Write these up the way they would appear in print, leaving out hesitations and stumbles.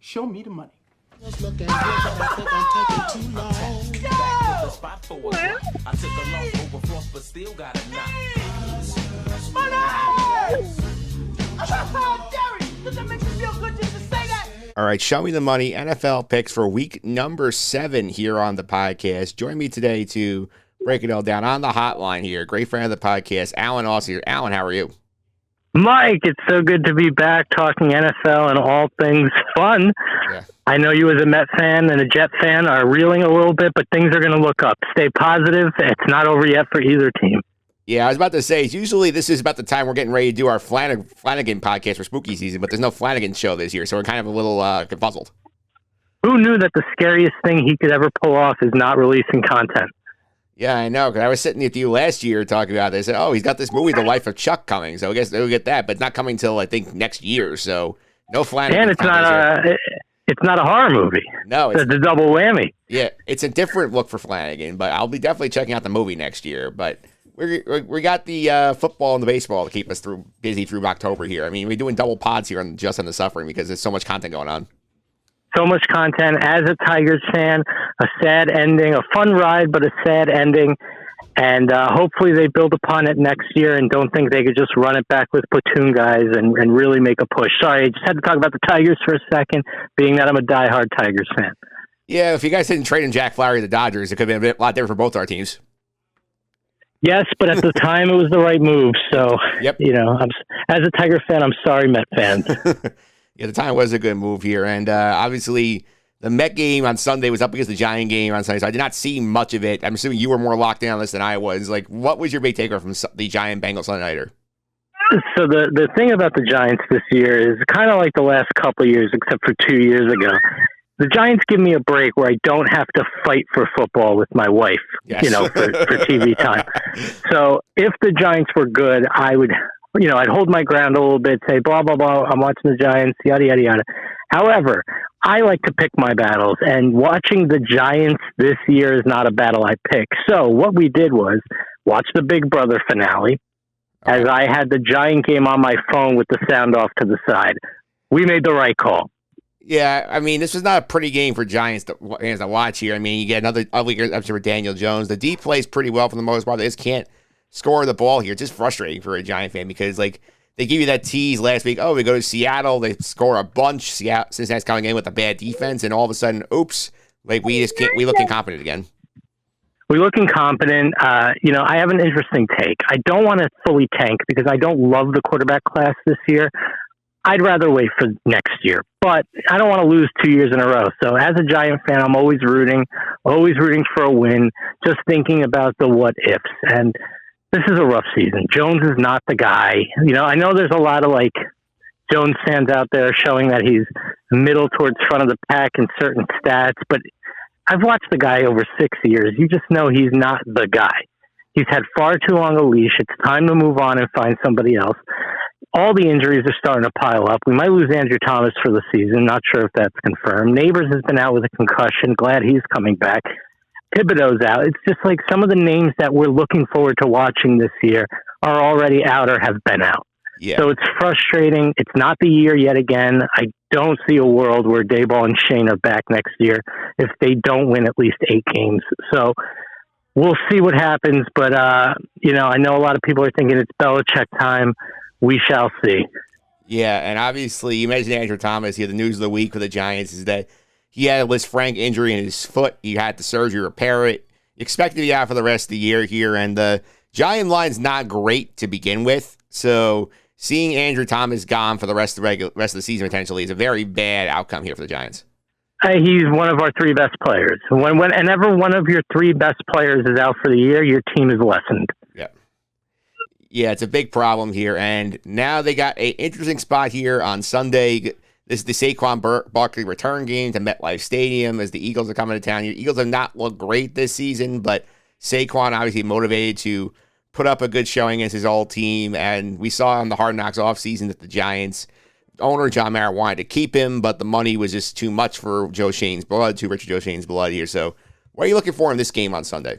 Show me the money. Looking good, but I think I'm taking too long. Back to the spot for a block. I took a loss over Frost, but still got a knock. Does that make you feel good just to say that? All right, show me the money. NFL picks for week number 7 here on the podcast. Join me today to break it all down on the hotline here. Great friend of the podcast, Alan Oss here. Alan, how are you? Mike, it's so good to be back talking NFL and all things fun. Yeah. I know you as a Met fan and a Jet fan are reeling a little bit, but things are going to look up. Stay positive. It's not over yet for either team. Yeah, I was about to say, usually this is about the time we're getting ready to do our Flanagan podcast for spooky season, but there's no Flanagan show this year, so we're kind of a little confuzzled. Who knew that the scariest thing he could ever pull off is not releasing content? Yeah, I know, because I was sitting with you last year talking about this. Oh, he's got this movie, The Life of Chuck, coming, so I guess we'll get that, but it's not coming till, I think, next year, so no Flanagan. And it's not a horror movie. No. It's a double whammy. Yeah, it's a different look for Flanagan, but I'll be definitely checking out the movie next year, but we got the football and the baseball to keep us busy through October here. I mean, we're doing double pods here on Just on the Suffering because there's so much content going on. So much content. As a Tigers fan, a sad ending, a fun ride, but a sad ending. And hopefully they build upon it next year and don't think they could just run it back with platoon guys and really make a push. Sorry, I just had to talk about the Tigers for a second, being that I'm a diehard Tigers fan. Yeah, if you guys didn't trade in Jack Flowery to the Dodgers, it could have been a lot different for both our teams. Yes, but at the time it was the right move. So, yep. As a Tiger fan, I'm sorry, Met fans. Yeah, the time was a good move here. And obviously, the Met game on Sunday was up against the Giant game on Sunday, so I did not see much of it. I'm assuming you were more locked in on this than I was. Like, what was your big takeaway from the Giant Bengals Sunday nighter? So the thing about the Giants this year is kind of like the last couple of years, except for 2 years ago. The Giants give me a break where I don't have to fight for football with my wife, yes. for TV time. So if the Giants were good, I would, I'd hold my ground a little bit, say, blah, blah, blah, I'm watching the Giants, yada, yada, yada. However, I like to pick my battles, and watching the Giants this year is not a battle I pick. So what we did was watch the Big Brother finale, as I had the Giant game on my phone with the sound off to the side. We made the right call. Yeah, I mean, this was not a pretty game for Giants to watch here. I mean, you get another ugly episode with Daniel Jones. The D plays pretty well for the most part. They just can't score the ball here. It's just frustrating for a Giant fan because, like, they give you that tease last week. Oh, we go to Seattle. They score a bunch. Cincinnati's coming in with a bad defense, and all of a sudden, oops, like we just can't. We look incompetent again. We look incompetent. I have an interesting take. I don't want to fully tank because I don't love the quarterback class this year. I'd rather wait for next year, but I don't want to lose 2 years in a row. So as a Giant fan, I'm always rooting for a win, just thinking about the what ifs. And this is a rough season. Jones is not the guy. I know there's a lot of Jones fans out there showing that he's middle towards front of the pack in certain stats, but I've watched the guy over 6 years. You just know he's not the guy. He's had far too long a leash. It's time to move on and find somebody else. All the injuries are starting to pile up. We might lose Andrew Thomas for the season. Not sure if that's confirmed. Neighbors has been out with a concussion. Glad he's coming back. Thibodeau's out. It's just like some of the names that we're looking forward to watching this year are already out or have been out. Yeah. So it's frustrating. It's not the year yet again. I don't see a world where Daboll and Shane are back next year if they don't win at least 8 games. So we'll see what happens. But, I know a lot of people are thinking it's Belichick time. We shall see. Yeah, and obviously, you mentioned Andrew Thomas here. The news of the week for the Giants is that he had a Liz Frank injury in his foot. He had the surgery, repair it. Expected to be out for the rest of the year here, and the Giant line's not great to begin with. So seeing Andrew Thomas gone for the rest of the season potentially is a very bad outcome here for the Giants. He's one of our 3 best players. Whenever one of your 3 best players is out for the year, your team is lessened. Yeah. Yeah, it's a big problem here, and now they got an interesting spot here on Sunday. This is the Saquon Barkley return game to MetLife Stadium as the Eagles are coming to town here. Eagles have not looked great this season, but Saquon obviously motivated to put up a good showing against his old team, and we saw in the Hard Knocks offseason that the Giants owner John Mara wanted to keep him, but the money was just too much for Joe Shane's blood, too rich for Joe Shane's blood here. So what are you looking for in this game on Sunday?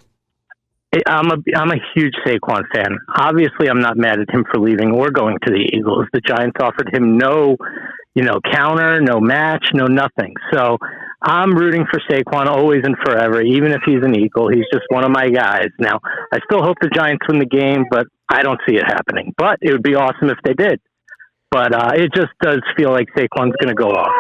I'm a huge Saquon fan. Obviously, I'm not mad at him for leaving or going to the Eagles. The Giants offered him no counter, no match, no nothing. So I'm rooting for Saquon always and forever, even if he's an Eagle. He's just one of my guys. Now, I still hope the Giants win the game, but I don't see it happening. But it would be awesome if they did. But it just does feel like Saquon's going to go off.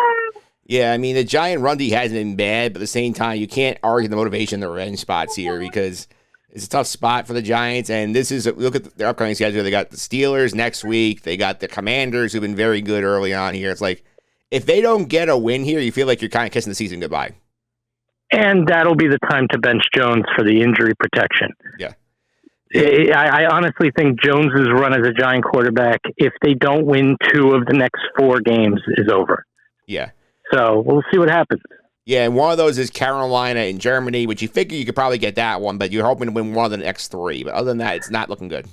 Yeah, I mean, the Giant run D hasn't been bad, but at the same time, you can't argue the motivation in the revenge spots here because it's a tough spot for the Giants. And look at their upcoming schedule. They got the Steelers next week. They got the Commanders, who've been very good early on here. It's like, if they don't get a win here, you feel like you're kind of kissing the season goodbye. And that'll be the time to bench Jones for the injury protection. Yeah. I honestly think Jones's run as a Giant quarterback, if they don't win 2 of the next 4 games, is over. Yeah. So we'll see what happens. Yeah, and one of those is Carolina and Germany, which you figure you could probably get that one, but you're hoping to win one of the next 3. But other than that, it's not looking good.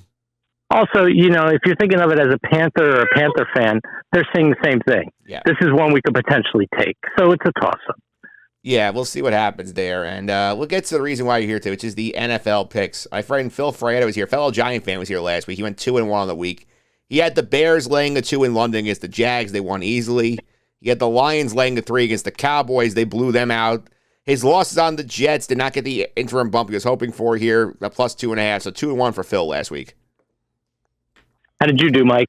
Also, if you're thinking of it as a Panther or a Panther fan, they're saying the same thing. Yeah. This is one we could potentially take. So it's a toss-up. Yeah, we'll see what happens there. And we'll get to the reason why you're here, too, which is the NFL picks. My friend Phil Freda was here. Fellow Giant fan was here last week. He went 2-1 on the week. He had the Bears laying a 2 in London against the Jags. They won easily. He had the Lions laying a 3 against the Cowboys. They blew them out. His losses on the Jets did not get the interim bump he was hoping for here, a plus 2.5. So 2-1 for Phil last week. How did you do, Mike?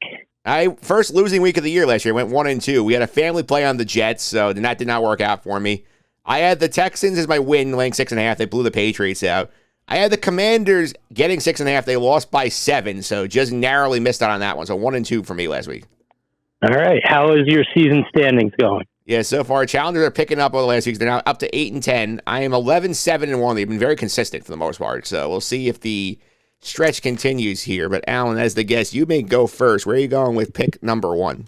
First losing week of the year last year. Went 1-2. We had a family play on the Jets, so that did not work out for me. I had the Texans as my win, laying 6.5. They blew the Patriots out. I had the Commanders getting 6.5. They lost by 7, so just narrowly missed out on that one. So 1-2 for me last week. All right. How is your season standings going? Yeah, so far, Challengers are picking up over the last week. They're now up to 8-10. I am 11-7-1. They've been very consistent for the most part. So we'll see if the stretch continues here. But Alan, as the guest, you may go first. Where are you going with pick number 1?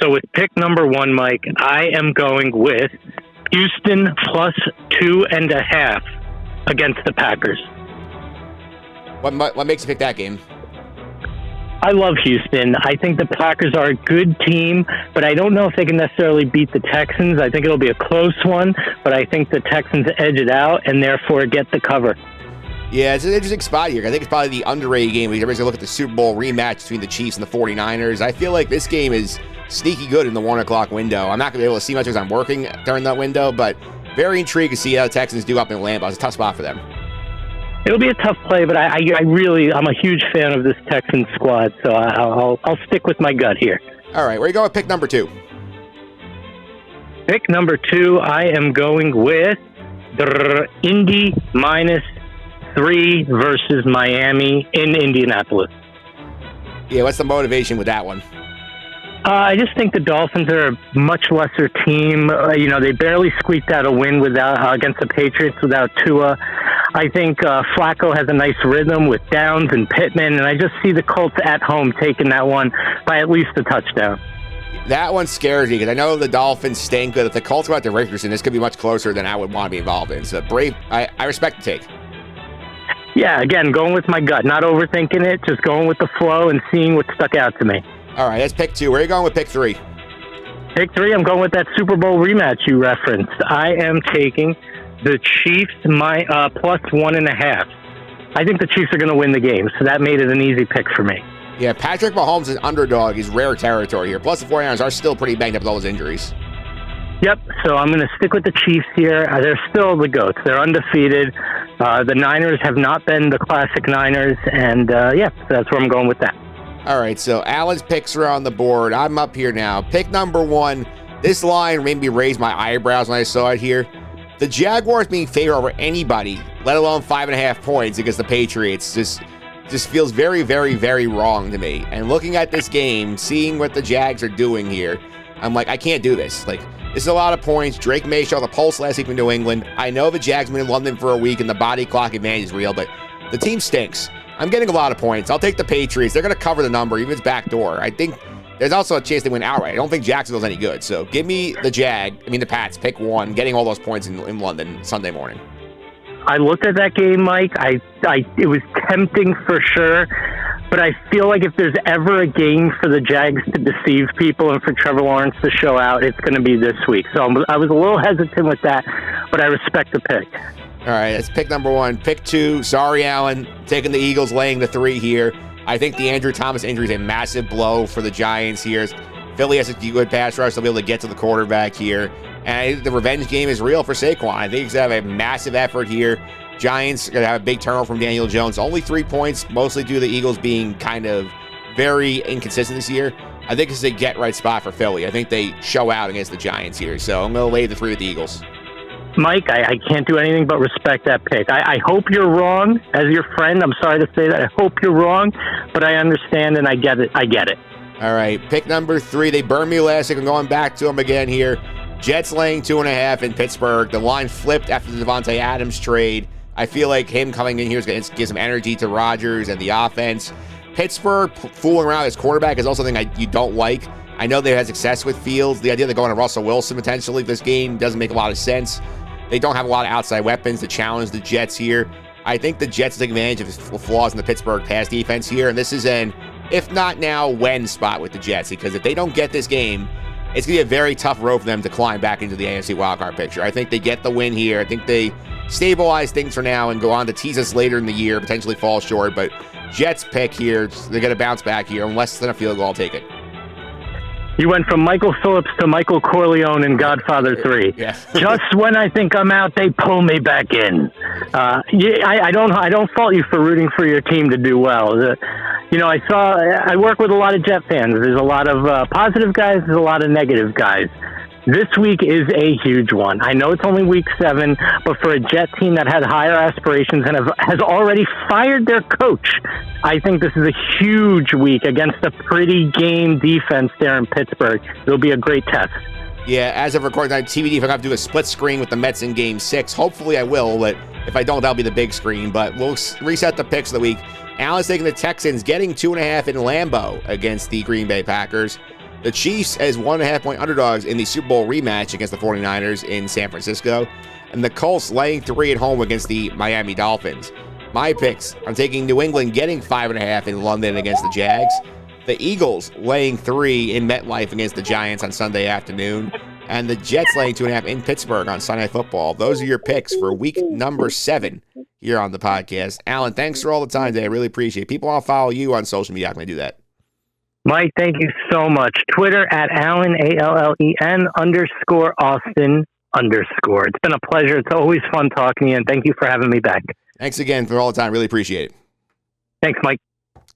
So with pick number 1, Mike, I am going with Houston plus 2.5 against the Packers. What makes you pick that game? I love Houston. I think the Packers are a good team, but I don't know if they can necessarily beat the Texans. I think it'll be a close one, but I think the Texans edge it out and therefore get the cover. Yeah, it's an interesting spot here. I think it's probably the underrated game. Everybody's going to look at the Super Bowl rematch between the Chiefs and the 49ers. I feel like this game is sneaky good in the 1 o'clock window. I'm not going to be able to see much because I'm working during that window, but very intrigued to see how the Texans do up in Lambeau. It's a tough spot for them. It'll be a tough play, but I'm a huge fan of this Texans squad, so I'll stick with my gut here. All right, where you going with pick number 2? Pick number 2, I am going with Indy minus 3 versus Miami in Indianapolis. Yeah, what's the motivation with that one? I just think the Dolphins are a much lesser team. They barely squeaked out a win against the Patriots without Tua. I think Flacco has a nice rhythm with Downs and Pittman, and I just see the Colts at home taking that one by at least a touchdown. That one scares me because I know the Dolphins stink, but if the Colts go out to Richardson, this could be much closer than I would want to be involved in. So brave. I respect the take. Yeah, again, going with my gut, not overthinking it, just going with the flow and seeing what stuck out to me. All right, that's pick 2. Where are you going with pick 3? Pick 3, I'm going with that Super Bowl rematch you referenced. I am taking the Chiefs plus 1.5. I think the Chiefs are going to win the game, so that made it an easy pick for me. Yeah, Patrick Mahomes is underdog is rare territory here. Plus, the 49ers are still pretty banged up with all those injuries. Yep, so I'm going to stick with the Chiefs here. They're still the GOATs. They're undefeated. The Niners have not been the classic Niners, and so that's where I'm going with that. All right, so Alan's picks are on the board. I'm up here now. Pick number 1. This line made me raise my eyebrows when I saw it here. The Jaguars being favored over anybody, let alone 5.5 points against the Patriots, just feels very, very, very wrong to me. And looking at this game, seeing what the Jags are doing here, I'm like, I can't do this. Like, this is a lot of points. Drake May showed the pulse last week in New England. I know the Jags been in London for a week and the body clock advantage is real, but the team stinks. I'm getting a lot of points. I'll take the Patriots. They're going to cover the number, even if it's backdoor. I think there's also a chance they win outright. I don't think Jacksonville's any good. So give me the Pats. Pick 1, getting all those points in London Sunday morning. I looked at that game, Mike. It was tempting for sure, but I feel like if there's ever a game for the Jags to deceive people and for Trevor Lawrence to show out, it's going to be this week. So I was a little hesitant with that, but I respect the pick. All right, that's pick number 1. Pick 2, sorry, Alan, taking the Eagles, laying the 3 here. I think the Andrew Thomas injury is a massive blow for the Giants here. Philly has a good pass rush. They'll be able to get to the quarterback here. And I think the revenge game is real for Saquon. I think he's going to have a massive effort here. Giants are going to have a big turnover from Daniel Jones. Only 3 points, mostly due to the Eagles being kind of very inconsistent this year. I think this is a get-right spot for Philly. I think they show out against the Giants here. So I'm going to lay the 3 with the Eagles. Mike, I can't do anything but respect that pick. I hope you're wrong. As your friend, I'm sorry to say that. I hope you're wrong, but I understand and I get it. All right, pick number 3. They burned me last week. I'm going back to them again here. Jets laying 2.5 in Pittsburgh. The line flipped after the Devontae Adams trade. I feel like him coming in here is going to give some energy to Rodgers and the offense. Pittsburgh fooling around as quarterback is also something you don't like. I know they've had success with Fields. The idea of going to Russell Wilson potentially this game doesn't make a lot of sense. They don't have a lot of outside weapons to challenge the Jets here. I think the Jets take advantage of flaws in the Pittsburgh pass defense here, and this is an if not now, when spot with the Jets, because if they don't get this game, it's going to be a very tough road for them to climb back into the AFC wildcard picture. I think they get the win here. I think they stabilize things for now and go on to tease us later in the year, potentially fall short, but Jets pick here. They're going to bounce back here. Unless it's a field goal, I'll take it. You went from Michael Phillips to Michael Corleone in Godfather 3. Yeah. Just when I think I'm out, they pull me back in. I don't fault you for rooting for your team to do well. I work with a lot of Jet fans. There's a lot of positive guys. There's a lot of negative guys. This week is a huge one. I know it's only week 7, but for a Jet team that had higher aspirations and has already fired their coach, I think this is a huge week against a pretty game defense there in Pittsburgh. It'll be a great test. Yeah, as of recording tonight, TBD, if I have to do a split screen with the Mets in Game 6, hopefully I will, but if I don't, that'll be the big screen. But we'll reset the picks of the week. Alan's taking the Texans, getting 2.5 in Lambeau against the Green Bay Packers. The Chiefs as 1.5-point underdogs in the Super Bowl rematch against the 49ers in San Francisco. And the Colts laying 3 at home against the Miami Dolphins. My picks, I'm taking New England getting 5.5 in London against the Jags. The Eagles laying 3 in MetLife against the Giants on Sunday afternoon. And the Jets laying 2.5 in Pittsburgh on Sunday Night Football. Those are your picks for week number 7 here on the podcast. Alan, thanks for all the time today. I really appreciate it. People want to follow you on social media. How can I do that? Mike, thank you so much. Twitter at Allen, ALLEN _Austin _. It's been a pleasure. It's always fun talking to you, and thank you for having me back. Thanks again for all the time. Really appreciate it. Thanks, Mike.